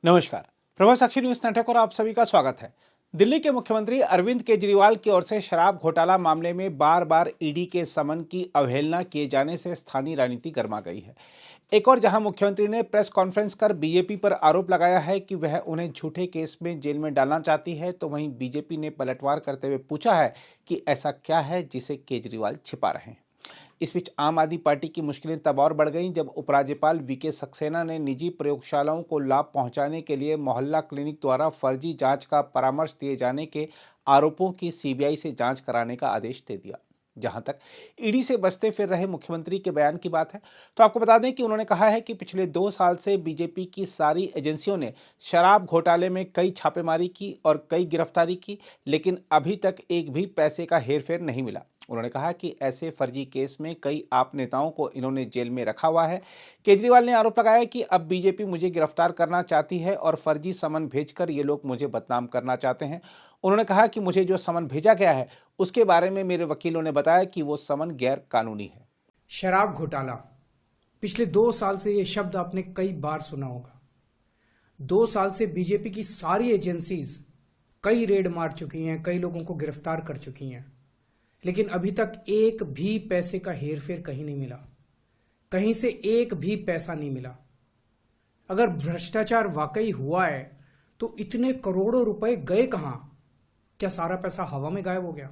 नमस्कार। प्रभा साक्षी news network और आप सभी का स्वागत है। दिल्ली के मुख्यमंत्री अरविंद केजरीवाल की ओर से शराब घोटाला मामले में बार बार ईडी के समन की अवहेलना किए जाने से स्थानीय राजनीति गर्मा गई है। एक और जहां मुख्यमंत्री ने प्रेस कॉन्फ्रेंस कर बीजेपी पर आरोप लगाया है कि वह उन्हें झूठे केस में जेल में डालना चाहती है, तो वहीं बीजेपी ने पलटवार करते हुए पूछा है कि ऐसा क्या है जिसे केजरीवाल छिपा रहे हैं। इस बीच आम आदमी पार्टी की मुश्किलें तब और बढ़ गईं जब उपराज्यपाल वीके सक्सेना ने निजी प्रयोगशालाओं को लाभ पहुंचाने के लिए मोहल्ला क्लिनिक द्वारा फर्जी जांच का परामर्श दिए जाने के आरोपों की सीबीआई से जांच कराने का आदेश दे दिया। जहां तक ईडी से बचते फिर रहे मुख्यमंत्री के बयान की बात है, तो आपको बता दें कि उन्होंने कहा है कि पिछले 2 साल से बीजेपी की सारी एजेंसियों ने शराब घोटाले में कई छापेमारी की और कई गिरफ्तारी की, लेकिन अभी तक एक भी पैसे का हेरफेर नहीं मिला। उन्होंने कहा कि ऐसे फर्जी केस में कई आप नेताओं को इन्होंने जेल में रखा हुआ है। केजरीवाल ने आरोप लगाया कि अब बीजेपी मुझे गिरफ्तार करना चाहती है और फर्जी समन भेजकर ये लोग मुझे बदनाम करना चाहते हैं। उन्होंने कहा कि मुझे जो समन भेजा गया है उसके बारे में मेरे वकीलों ने बताया कि वो समन गैर कानूनी है। शराब घोटाला, पिछले 2 साल से यह शब्द आपने कई बार सुना होगा। 2 साल से बीजेपी की सारी एजेंसीज कई रेड मार चुकी हैं, कई लोगों को गिरफ्तार कर चुकी हैं, लेकिन अभी तक एक भी पैसे का हेरफेर कहीं नहीं मिला। कहीं से एक भी पैसा नहीं मिला। अगर भ्रष्टाचार वाकई हुआ है तो इतने करोड़ों रुपए गए कहां? क्या सारा पैसा हवा में गायब हो गया?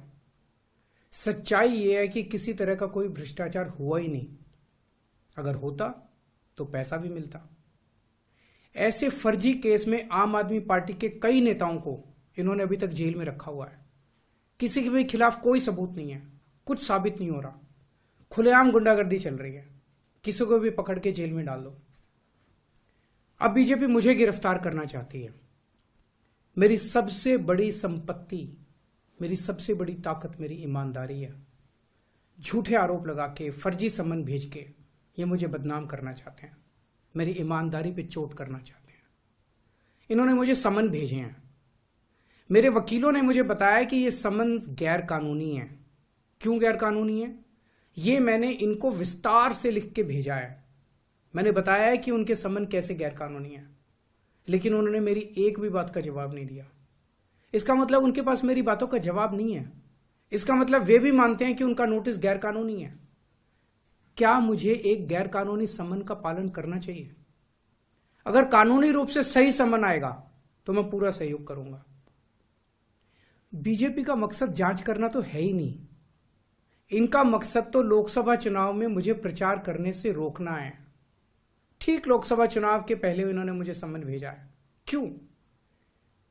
सच्चाई यह है कि किसी तरह का कोई भ्रष्टाचार हुआ ही नहीं। अगर होता तो पैसा भी मिलता। ऐसे फर्जी केस में आम आदमी पार्टी के कई नेताओं को इन्होंने अभी तक जेल में रखा हुआ है। किसी के भी खिलाफ कोई सबूत नहीं है, कुछ साबित नहीं हो रहा, खुलेआम गुंडागर्दी चल रही है, किसी को भी पकड़ के जेल में डाल दो। अब बीजेपी मुझे गिरफ्तार करना चाहती है। मेरी सबसे बड़ी संपत्ति, मेरी सबसे बड़ी ताकत मेरी ईमानदारी है। झूठे आरोप लगा के, फर्जी समन भेज के ये मुझे बदनाम करना चाहते हैं, मेरी ईमानदारी पे चोट करना चाहते हैं। इन्होंने मुझे समन भेजे हैं। मेरे वकीलों ने मुझे बताया कि ये समन गैर कानूनी है। क्यों गैर कानूनी है? ये मैंने इनको विस्तार से लिख के भेजा है। मैंने बताया है कि उनके समन कैसे गैर कानूनी है, लेकिन उन्होंने मेरी एक भी बात का जवाब नहीं दिया। इसका मतलब उनके पास मेरी बातों का जवाब नहीं है। इसका मतलब वे भी मानते हैं कि उनका नोटिस गैर कानूनी है। क्या मुझे एक गैर कानूनी समन का पालन करना चाहिए? अगर कानूनी रूप से सही समन आएगा तो मैं पूरा सहयोग करूंगा। बीजेपी का मकसद जांच करना तो है ही नहीं। इनका मकसद तो लोकसभा चुनाव में मुझे प्रचार करने से रोकना है। ठीक लोकसभा चुनाव के पहले इन्होंने मुझे समन भेजा है। क्यों?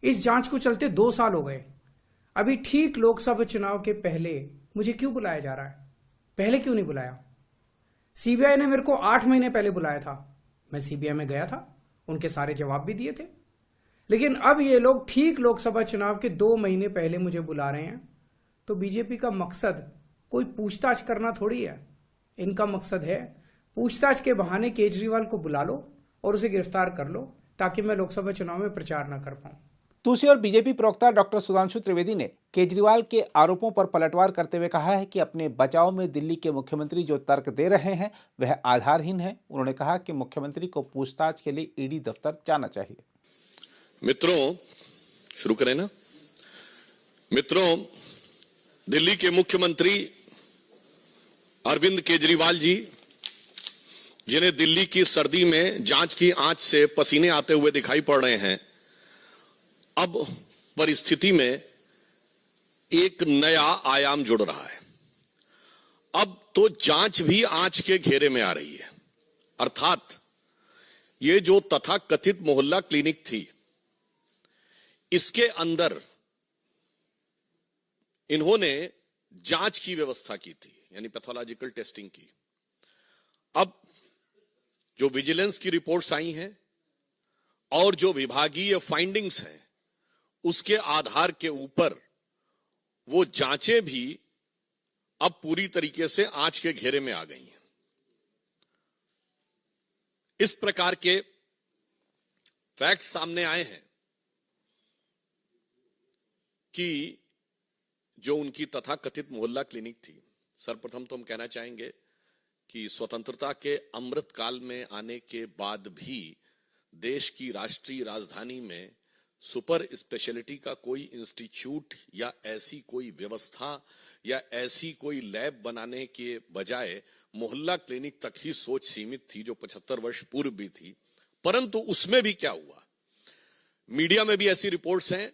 इस जांच को चलते 2 साल हो गए। अभी ठीक लोकसभा चुनाव के पहले मुझे क्यों बुलाया जा रहा है? पहले क्यों नहीं बुलाया? सीबीआई ने मेरे को 8 महीने पहले बुलाया था। मैं सीबीआई में गया था, उनके सारे जवाब भी दिए थे। लेकिन अब ये लोग ठीक लोकसभा चुनाव के 2 महीने पहले मुझे बुला रहे हैं। तो बीजेपी का मकसद कोई पूछताछ करना थोड़ी है। इनका मकसद है पूछताछ के बहाने केजरीवाल को बुला लो और उसे गिरफ्तार कर लो, ताकि मैं लोकसभा चुनाव में प्रचार न कर पाऊं। दूसरी ओर बीजेपी प्रवक्ता डॉक्टर सुधांशु त्रिवेदी ने केजरीवाल के आरोपों पर पलटवार करते हुए कहा है कि अपने बचाव में दिल्ली के मुख्यमंत्री जो तर्क दे रहे हैं वह आधारहीन है। उन्होंने कहा कि मुख्यमंत्री को पूछताछ के लिए ईडी दफ्तर जाना चाहिए। मित्रों, शुरू करें ना। मित्रों, दिल्ली के मुख्यमंत्री अरविंद केजरीवाल जी, जिन्हें दिल्ली की सर्दी में जांच की आंच से पसीने आते हुए दिखाई पड़ रहे हैं, अब परिस्थिति में एक नया आयाम जुड़ रहा है। अब तो जांच भी आंच के घेरे में आ रही है। अर्थात ये जो तथाकथित मोहल्ला क्लिनिक थी, इसके अंदर इन्होंने जांच की व्यवस्था की थी, यानी पैथोलॉजिकल टेस्टिंग की। अब जो विजिलेंस की रिपोर्ट्स आई हैं और जो विभागीय फाइंडिंग्स हैं, उसके आधार के ऊपर वो जांचें भी अब पूरी तरीके से आंच के घेरे में आ गई हैं। इस प्रकार के फैक्ट्स सामने आए हैं कि जो उनकी तथाकथित मोहल्ला क्लिनिक थी, सर्वप्रथम तो हम कहना चाहेंगे कि स्वतंत्रता के अमृत काल में आने के बाद भी देश की राष्ट्रीय राजधानी में सुपर स्पेशलिटी का कोई इंस्टीट्यूट या ऐसी कोई व्यवस्था या ऐसी कोई लैब बनाने के बजाय मोहल्ला क्लिनिक तक ही सोच सीमित थी, जो 75 वर्ष पूर्व भी थी। परंतु उसमें भी क्या हुआ, मीडिया में भी ऐसी रिपोर्ट्स हैं,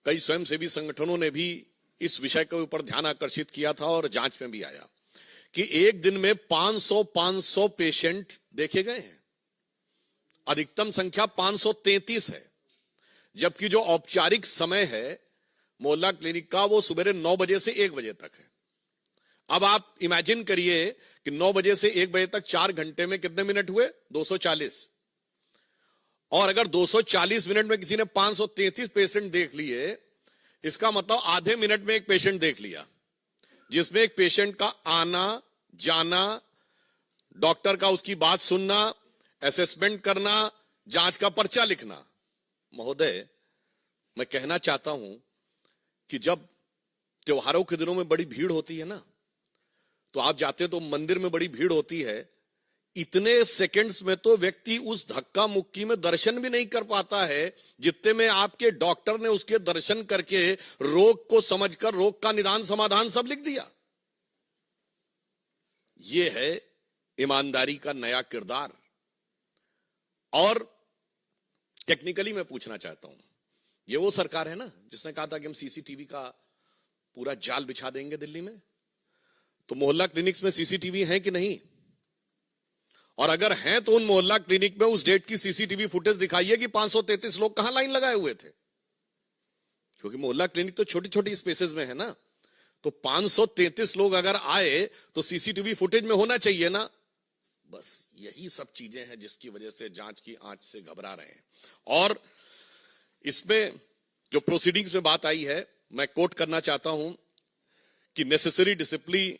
कई स्वयंसेवी संगठनों ने भी इस विषय के ऊपर ध्यान आकर्षित किया था और जांच में भी आया कि एक दिन में 500 पेशेंट देखे गए हैं। अधिकतम संख्या 533 है, जबकि जो औपचारिक समय है मोहल्ला क्लिनिक का वो सुबह 9 बजे से 1 बजे तक है। अब आप इमेजिन करिए कि 9 बजे से 1 बजे तक 4 घंटे में कितने मिनट हुए, 240। और अगर 240 मिनट में किसी ने 533 पेशेंट देख लिए, इसका मतलब आधे मिनट में एक पेशेंट देख लिया, जिसमें एक पेशेंट का आना जाना, डॉक्टर का उसकी बात सुनना, असेसमेंट करना, जांच का पर्चा लिखना। महोदय, मैं कहना चाहता हूं कि जब त्योहारों के दिनों में बड़ी भीड़ होती है ना, तो आप जाते तो मंदिर में बड़ी भीड़ होती है, इतने सेकंड्स में तो व्यक्ति उस धक्का मुक्की में दर्शन भी नहीं कर पाता है जितने में आपके डॉक्टर ने उसके दर्शन करके रोग को समझकर रोग का निदान समाधान सब लिख दिया। यह है ईमानदारी का नया किरदार। और टेक्निकली मैं पूछना चाहता हूं, यह वो सरकार है ना जिसने कहा था कि हम सीसीटीवी का पूरा जाल बिछा देंगे दिल्ली में, तो मोहल्ला क्लिनिक्स में सीसीटीवी है कि नहीं? और अगर हैं तो उन मोहल्ला क्लिनिक में उस डेट की सीसीटीवी फुटेज दिखाइए कि 533 लोग कहां लाइन लगाए हुए थे, क्योंकि मोहल्ला क्लिनिक तो छोटी छोटी स्पेसेस में है ना। तो 533 लोग अगर आए तो सीसीटीवी फुटेज में होना चाहिए ना। बस यही सब चीजें हैं जिसकी वजह से जांच की आंच से घबरा रहे हैं। और इसमें जो प्रोसीडिंग्स में बात आई है, मैं कोट करना चाहता हूं कि necessary discipline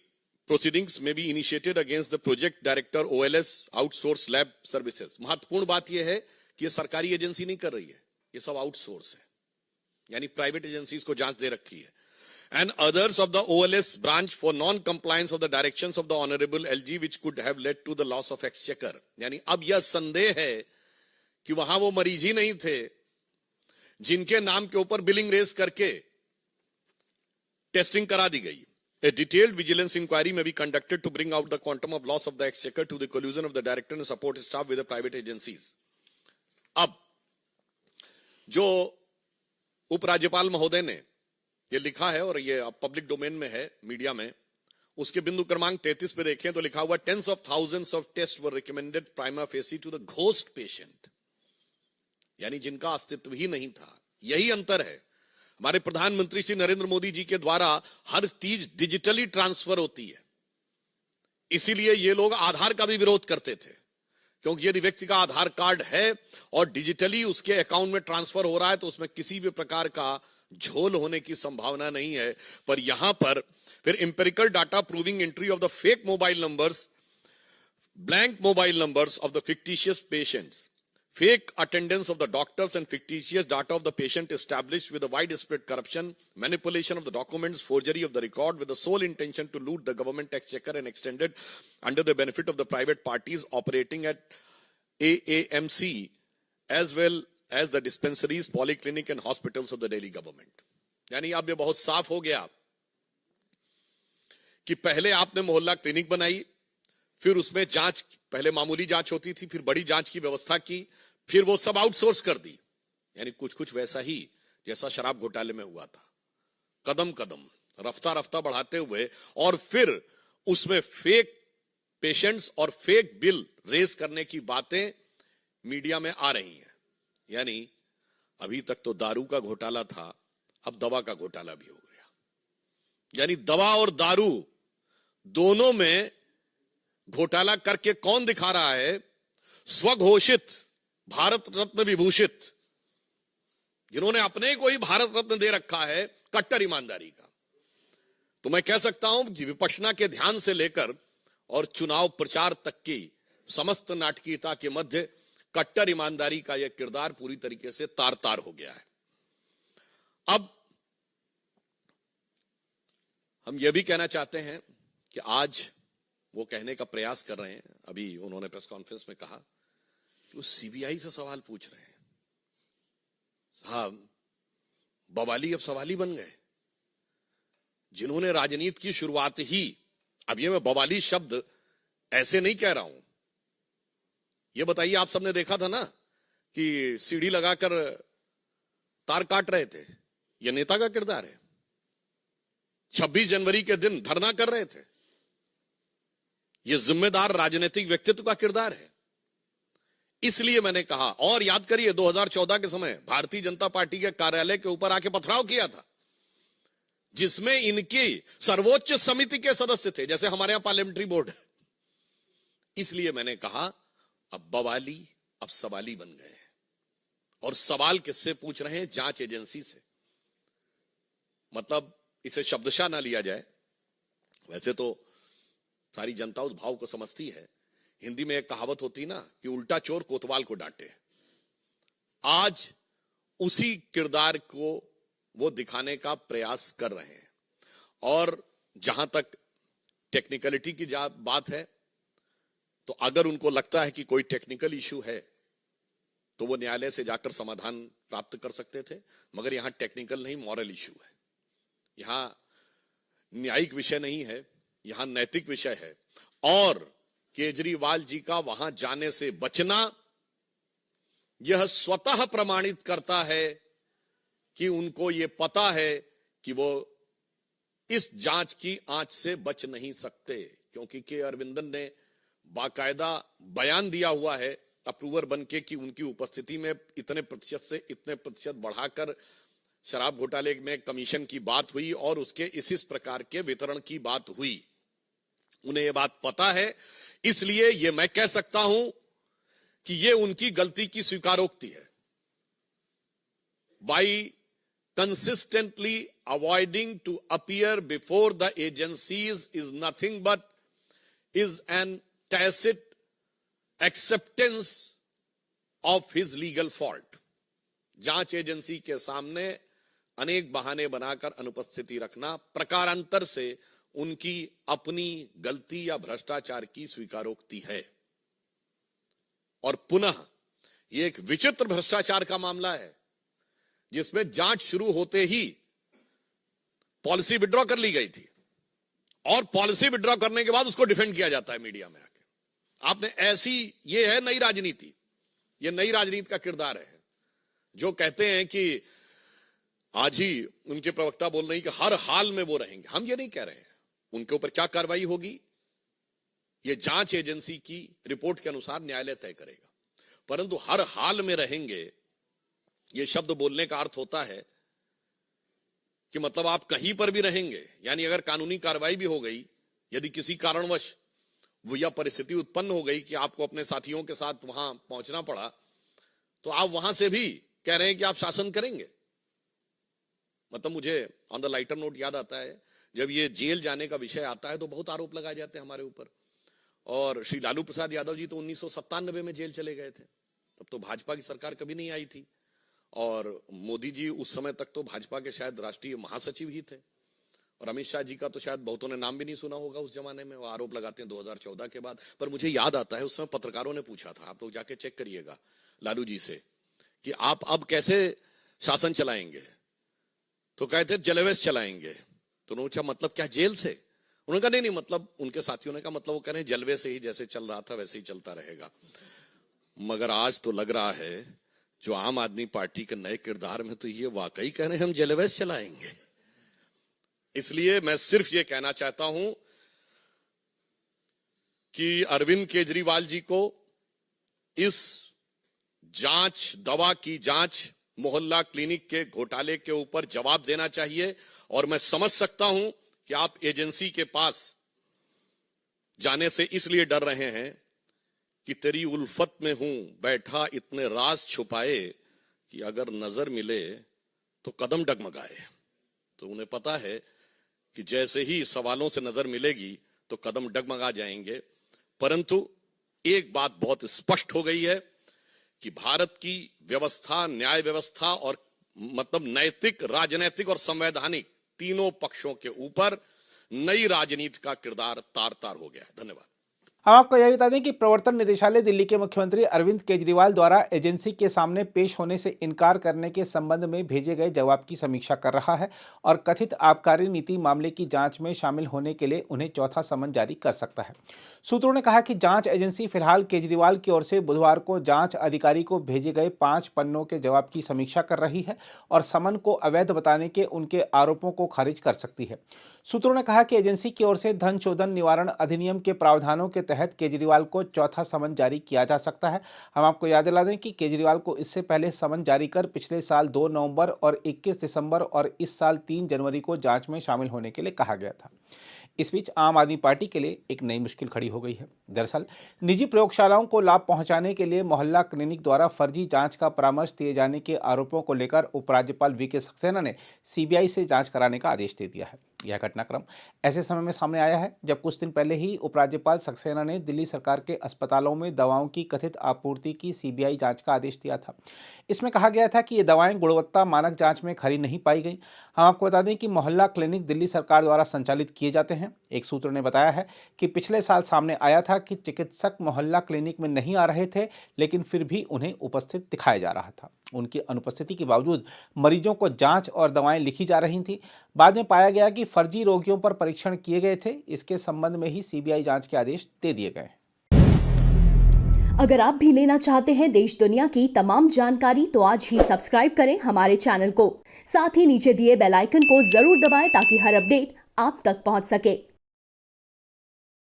proceedings may be initiated against the project director OLS outsource lab services। महत्वपूर्ण बात यह है कि यह सरकारी एजेंसी नहीं कर रही है, ये सब आउटसोर्स है, यानी प्राइवेट एजेंसीज को जांच दे रखी है। and others of the OLS branch for non-compliance of the directions of the Honorable LG which could have led to the loss of exchequer। यानी अब यह संदेह है कि वहां वो मरीज ही नहीं थे जिनके नाम के ऊपर बिलिंग रेस करके टेस्टिंग करा दी गई। A detailed vigilance inquiry may be conducted to bring out the quantum of loss of the exchequer to the collusion of the director and support staff with the private agencies। अब जो उपराज्यपाल महोदय ने ये लिखा है और ये अब पब्लिक डोमेन में है मीडिया में, उसके बिंदु क्रमांक 33 पे देखें तो लिखा हुआ tens of thousands of tests were recommended prima facie to the ghost patient, यानी जिनका अस्तित्व ही नहीं था। यही अंतर है। हमारे प्रधानमंत्री श्री नरेंद्र मोदी जी के द्वारा हर चीज डिजिटली ट्रांसफर होती है, इसीलिए ये लोग आधार का भी विरोध करते थे, क्योंकि यदि व्यक्ति का आधार कार्ड है और डिजिटली उसके अकाउंट में ट्रांसफर हो रहा है तो उसमें किसी भी प्रकार का झोल होने की संभावना नहीं है। पर यहां पर फिर empirical data proving entry of the fake mobile numbers, blank mobile numbers of the fictitious patients, fake attendance of the doctors and fictitious data of the patient established with a widespread corruption, manipulation of the documents, forgery of the record with the sole intention to loot the government exchequer and extended under the benefit of the private parties operating at AAMC as well as the dispensaries, polyclinic and hospitals of the Delhi government। यानी अब ये बहुत साफ हो गया कि पहले आपने मोहल्ला क्लिनिक बनाई, फिर उसमें जांच, पहले मामूली जांच होती थी, फिर बड़ी जांच की व्यवस्था की, फिर वो सब आउटसोर्स कर दी। यानी कुछ कुछ वैसा ही जैसा शराब घोटाले में हुआ था, कदम कदम रफ्ता रफ्ता बढ़ाते हुए, और फिर उसमें फेक पेशेंट्स और फेक बिल रेस करने की बातें मीडिया में आ रही हैं। यानी अभी तक तो दारू का घोटाला था, अब दवा का घोटाला भी हो गया। यानी दवा और दारू दोनों में घोटाला करके कौन दिखा रहा है? स्वघोषित भारत रत्न विभूषित, जिन्होंने अपने को ही भारत रत्न दे रखा है, कट्टर ईमानदारी का। तो मैं कह सकता हूं कि विपश्यना के ध्यान से लेकर और चुनाव प्रचार तक की समस्त नाटकीयता के मध्य कट्टर ईमानदारी का यह किरदार पूरी तरीके से तार तार हो गया है। अब हम यह भी कहना चाहते हैं कि आज वो कहने का प्रयास कर रहे हैं, अभी उन्होंने प्रेस कॉन्फ्रेंस में कहा कि वो सीबीआई से सवाल पूछ रहे हैं। साहब, बवाली अब सवाली बन गए, जिन्होंने राजनीति की शुरुआत ही, अब ये मैं बवाली शब्द ऐसे नहीं कह रहा हूं, ये बताइए, आप सबने देखा था ना कि सीढ़ी लगाकर तार काट रहे थे, ये नेता का किरदार है। 26 जनवरी के दिन धरना कर रहे थे, ये जिम्मेदार राजनीतिक व्यक्तित्व का किरदार है। इसलिए मैंने कहा, और याद करिए 2014 के समय भारतीय जनता पार्टी के कार्यालय के ऊपर आके पथराव किया था, जिसमें इनकी सर्वोच्च समिति के सदस्य थे, जैसे हमारे यहां पार्लियामेंट्री बोर्ड है। इसलिए मैंने कहा, अब बवाली अब सवाली बन गए हैं। और सवाल किससे पूछ रहे हैं? जांच एजेंसी से। मतलब इसे शब्दशः ना लिया जाए, वैसे तो सारी जनता उस भाव को समझती है। हिंदी में एक कहावत होती ना कि उल्टा चोर कोतवाल को डांटे। आज उसी किरदार को वो दिखाने का प्रयास कर रहे हैं। और जहां तक टेक्निकलिटी की बात है, तो अगर उनको लगता है कि कोई टेक्निकल इश्यू है तो वो न्यायालय से जाकर समाधान प्राप्त कर सकते थे, मगर यहां टेक्निकल नहीं, मॉरल इश्यू है। यहां न्यायिक विषय नहीं है, यहां नैतिक विषय है। और केजरीवाल जी का वहां जाने से बचना यह स्वतः प्रमाणित करता है कि उनको यह पता है कि वो इस जांच की आंच से बच नहीं सकते, क्योंकि के अरविंदन ने बाकायदा बयान दिया हुआ है अप्रूवर बनके कि उनकी उपस्थिति में इतने प्रतिशत से इतने प्रतिशत बढ़ाकर शराब घोटाले में कमीशन की बात हुई और उसके इस प्रकार के वितरण की बात हुई। उन्हें यह बात पता है, इसलिए यह मैं कह सकता हूं कि यह उनकी गलती की स्वीकारोक्ति है। By consistently avoiding to appear before the agencies is nothing but is an tacit acceptance of his legal fault. जांच एजेंसी के सामने अनेक बहाने बनाकर अनुपस्थिति रखना प्रकारांतर से उनकी अपनी गलती या भ्रष्टाचार की स्वीकारोक्ति है। और पुनः यह एक विचित्र भ्रष्टाचार का मामला है, जिसमें जांच शुरू होते ही पॉलिसी विड्रॉ कर ली गई थी और पॉलिसी विड्रॉ करने के बाद उसको डिफेंड किया जाता है मीडिया में आके। आपने ऐसी, ये है नई राजनीति, ये नई राजनीति का किरदार है। जो कहते हैं कि आज ही उनके प्रवक्ता बोल रहे हैं कि हर हाल में वो रहेंगे, हम ये नहीं कह रहे हैं। उनके ऊपर क्या कार्रवाई होगी ये जांच एजेंसी की रिपोर्ट के अनुसार न्यायालय तय करेगा, परंतु हर हाल में रहेंगे ये शब्द बोलने का अर्थ होता है कि मतलब आप कहीं पर भी रहेंगे, यानी अगर कानूनी कार्रवाई भी हो गई, यदि किसी कारणवश वो यह परिस्थिति उत्पन्न हो गई कि आपको अपने साथियों के साथ वहां पहुंचना पड़ा, तो आप वहां से भी कह रहे हैं कि आप शासन करेंगे। मतलब मुझे ऑन द लाइटर नोट याद आता है, जब ये जेल जाने का विषय आता है तो बहुत आरोप लगाए जाते हैं हमारे ऊपर। और श्री लालू प्रसाद यादव जी तो 1997 में जेल चले गए थे, तब तो भाजपा की सरकार कभी नहीं आई थी। और मोदी जी उस समय तक तो भाजपा के शायद राष्ट्रीय महासचिव ही थे, और अमित शाह जी का तो शायद बहुतों ने नाम भी नहीं सुना होगा उस जमाने में। वो आरोप लगाते हैं 2014 के बाद। पर मुझे याद आता है उस समय पत्रकारों ने पूछा था, आप लोग जाके चेक करिएगा लालू जी से, कि आप अब कैसे शासन चलाएंगे, तो कहते जलवेश चलाएंगे। तो उन्होंने पूछा मतलब क्या जेल से? उन्होंने कहा नहीं, मतलब उनके साथियों ने कहा मतलब वो कह रहे हैं जलवे से ही जैसे चल रहा था वैसे ही चलता रहेगा। मगर आज तो लग रहा है जो आम आदमी पार्टी के नए किरदार में तो ये वाकई कह रहे हैं हम जलवेश चलाएंगे। इसलिए मैं सिर्फ ये कहना चाहता हूं कि अरविंद केजरीवाल जी को इस जांच, दवा की जांच, मोहल्ला क्लिनिक के घोटाले के ऊपर जवाब देना चाहिए। और मैं समझ सकता हूं कि आप एजेंसी के पास जाने से इसलिए डर रहे हैं कि तेरी उल्फत में हूं बैठा इतने राज छुपाए कि अगर नजर मिले तो कदम डगमगाए। तो उन्हें पता है कि जैसे ही सवालों से नजर मिलेगी तो कदम डगमगा जाएंगे। परंतु एक बात बहुत स्पष्ट हो गई है कि भारत की व्यवस्था, न्याय व्यवस्था और मतलब नैतिक, राजनैतिक और संवैधानिक तीनों पक्षों के ऊपर नई राजनीति का किरदार तार तार हो गया है। धन्यवाद। हम आपको यह बता दें कि प्रवर्तन निदेशालय दिल्ली के मुख्यमंत्री अरविंद केजरीवाल द्वारा एजेंसी के सामने पेश होने से इनकार करने के संबंध में भेजे गए जवाब की समीक्षा कर रहा है और कथित आबकारी नीति मामले की जांच में शामिल होने के लिए उन्हें चौथा समन जारी कर सकता है। सूत्रों ने कहा कि जांच एजेंसी फिलहाल केजरीवाल की ओर से बुधवार को जांच अधिकारी को भेजे गए 5 पन्नों के जवाब की समीक्षा कर रही है और समन को अवैध बताने के उनके आरोपों को खारिज कर सकती है। सूत्रों ने कहा कि एजेंसी की ओर से धन शोधन निवारण अधिनियम के प्रावधानों के तहत केजरीवाल को चौथा समन जारी किया जा सकता है। हम आपको याद दिला दें कि केजरीवाल को इससे पहले समन जारी कर पिछले साल 2 नवंबर और 21 दिसंबर और इस साल 3 जनवरी को जांच में शामिल होने के लिए कहा गया था। इस बीच आम आदमी पार्टी के लिए एक नई मुश्किल खड़ी हो गई है। दरअसल निजी प्रयोगशालाओं को लाभ पहुंचाने के लिए मोहल्ला क्लिनिक द्वारा फर्जी जांच का परामर्श दिए जाने के आरोपों को लेकर उपराज्यपाल वीके सक्सेना ने सीबीआई से जांच कराने का आदेश दे दिया है। यह घटनाक्रम ऐसे समय में सामने आया है जब कुछ दिन पहले ही उपराज्यपाल सक्सेना ने दिल्ली सरकार के अस्पतालों में दवाओं की कथित आपूर्ति की सीबीआई जांच का आदेश दिया था। इसमें कहा गया था कि ये दवाएं गुणवत्ता मानक जांच में खरी नहीं पाई गई। हम आपको बता दें कि मोहल्ला क्लिनिक दिल्ली सरकार द्वारा संचालित किए जाते हैं। एक सूत्र ने बताया है कि पिछले साल सामने आया था कि चिकित्सक मोहल्ला क्लिनिक में नहीं आ रहे थे, लेकिन फिर भी उन्हें उपस्थित दिखाया जा रहा था। उनकी अनुपस्थिति के बावजूद मरीजों को जांच और दवाएं लिखी जा रही थी। बाद में पाया गया कि फर्जी रोगियों पर परीक्षण किए गए थे। इसके संबंध में ही सीबीआई जांच के आदेश दे दिए गए। अगर आप भी लेना चाहते हैं देश दुनिया की तमाम जानकारी तो आज ही सब्सक्राइब करें हमारे चैनल को। साथ ही नीचे दिए बेल आइकन को जरूर दबाएं ताकि हर अपडेट आप तक पहुंच सके।